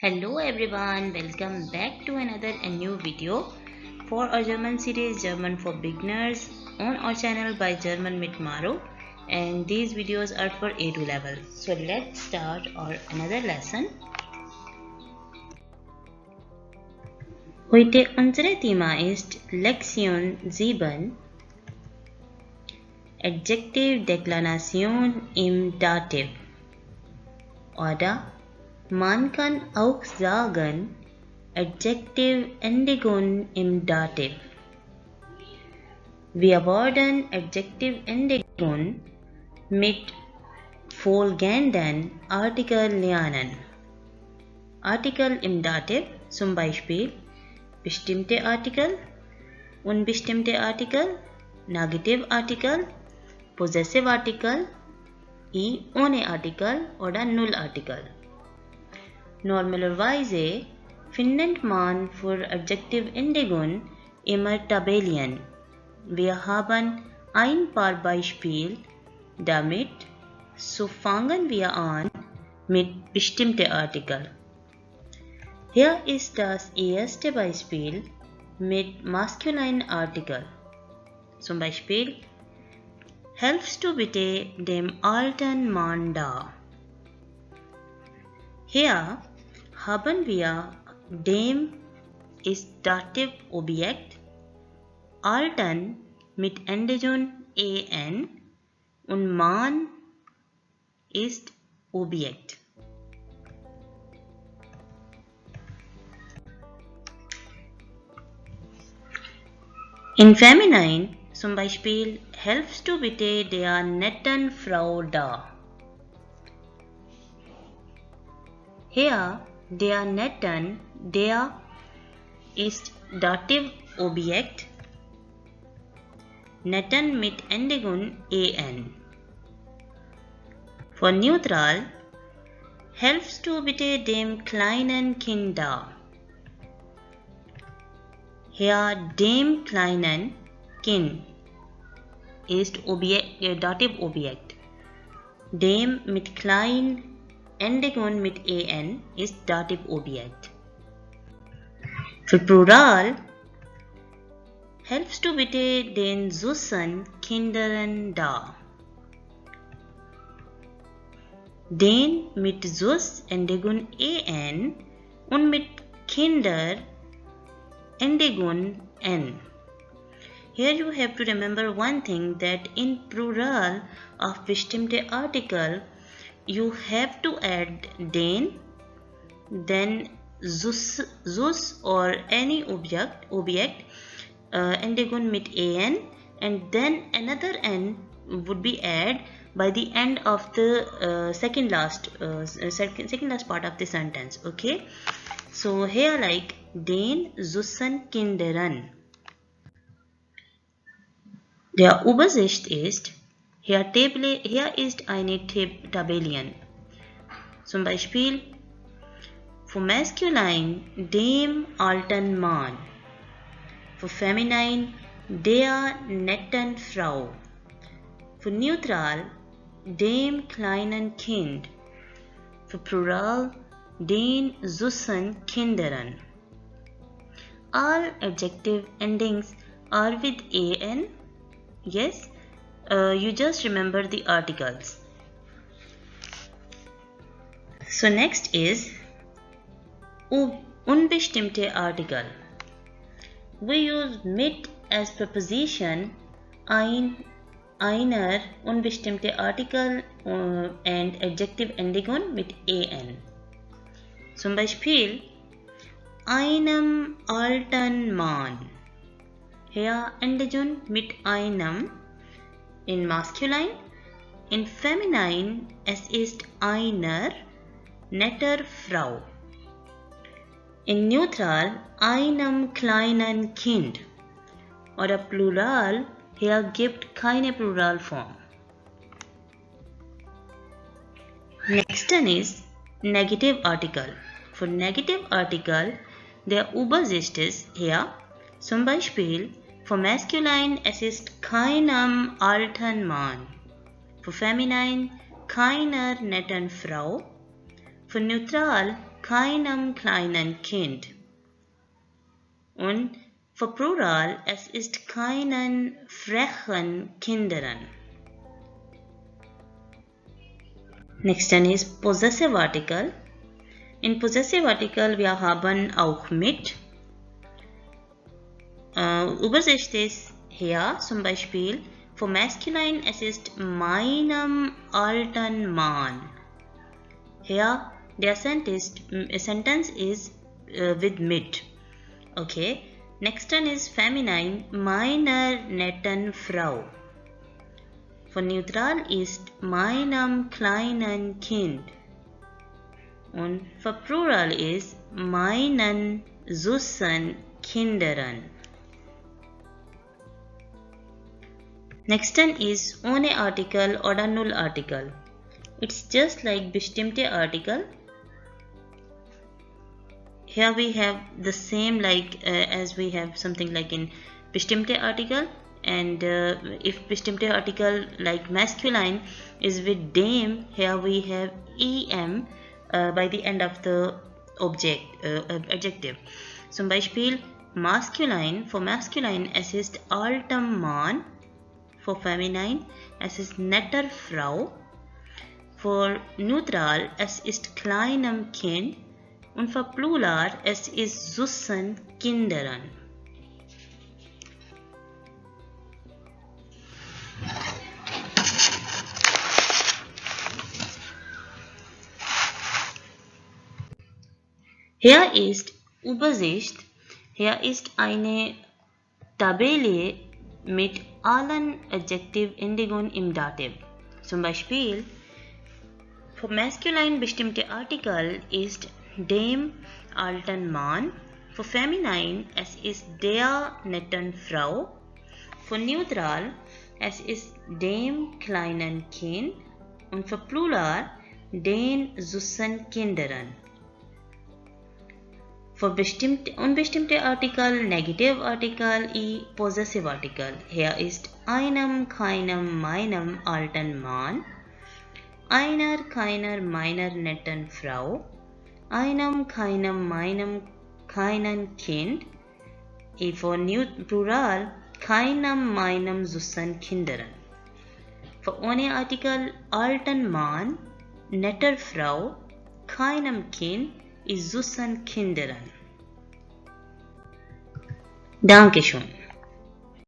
Hello everyone, welcome back to another new video for our German series German for Beginners on our channel by German mit Mehrukh, and these videos are for A2 level. So let's start our another lesson. Heute unsere Thema ist Lektion 7 Adjektivdeklination im Dativ, oder man kann auch sagen Adjective Endings im Dativ. Wir werden Adjective Endings mit folgenden Artikeln lernen. Artikel im Dativ, zum Beispiel bestimmte Artikel, unbestimmte Artikel, Negative Artikel, possessive Artikel, ohne Artikel oder null Artikel. Normalerweise findet man für Adjective Endings immer Tabellen. Wir haben ein paar Beispiele damit, so fangen wir an mit bestimmten Artikeln. Hier ist das erste Beispiel mit maskulinen Artikel. Zum Beispiel, helfst du bitte dem alten Mann da? Hier haben wir dem ist Dativ Objekt, alten mit Endung en und Mann ist Objekt. In Feminin zum Beispiel, helfst du bitte der netten Frau da? Hier, der netten, der ist Dativ Objekt, netten mit Endung en. Für neutral, helfst du bitte dem kleinen Kind da? Hier, dem kleinen Kind ist Dativ Objekt. Dem mit klein Endung mit en ist Dativ Objekt. Für Plural, helfst du bitte den süßen Kindern da? Den mit süß Endung en und mit Kinder Endung n. Here you have to remember one thing, that in plural of bestimmte Artikel you have to add den, then sus or any object Endung mit en, and then another n would be added by the end of the second last part of the sentence. Okay, so here like den süßen Kindern. Der Übersicht ist, hier ist eine Tabelle. Zum Beispiel für Maskulin dem alten Mann, für Feminin der netten Frau, für Neutral dem kleinen Kind, für Plural den süßen Kindern. All adjective endings are with an. Yes, you just remember the articles. So next is unbestimmte Artikel. We use mit as preposition einer unbestimmte Artikel and adjective Endung mit en. Zum Beispiel einem alten Mann. Hier Endung mit einem in Maskulin, in Feminin es ist einer netter Frau. In Neutral einem kleinen Kind. Oder Plural, hier gibt keine Pluralform. Next one is Negative Article. Für Negative Article der Übersicht ist hier zum Beispiel für Maskulin es ist keinem alten Mann, für Feminin keiner netten Frau, für Neutral keinem kleinen Kind. Und für Plural, es ist keinen frechen Kindern. Next one is possessive article. In possessive article wir haben auch mit. Übersetzt ist her, zum Beispiel für masculine es ist meinem alten Mann. Here der sentence is with mit. Okay. Next one is feminine, meiner netten Frau. Für neutral ist meinem kleinen Kind. Und für Plural ist meinen süßen Kindern. Next one is ohne Artikel oder null Artikel. It's just like bestimmte Artikel. Here we have the same like as we have something like in bestimmte Artikel. And if bestimmte Article like masculine is with dem, here we have em by the end of the adjective. Zum Beispiel masculine, for masculine es ist altem Mann, for feminine es ist netter Frau, for neutral es ist kleinem Kind und für Plural es ist süßen Kindern. Hier ist Übersicht. Hier ist eine Tabelle mit allen Adjective Endingen im Dativ. Zum Beispiel für masculine bestimmte Artikel ist dem alten Mann. Für feminine es ist der netten Frau. Für neutral es ist dem kleinen Kind. Und für Plural den süßen Kindern. Für unbestimmte Artikel, Negative Artikel, Possessive Artikel. Hier ist einem, keinem, meinem alten Mann, einer, keiner, meiner netten Frau, einem, keinem, meinem, keinen Kind. Für Plural, keinem, meinem süßen Kindern. Für ohne Artikel, alten Mann, netter Frau, keinem Kind, süßen Kindern. Dankeschön.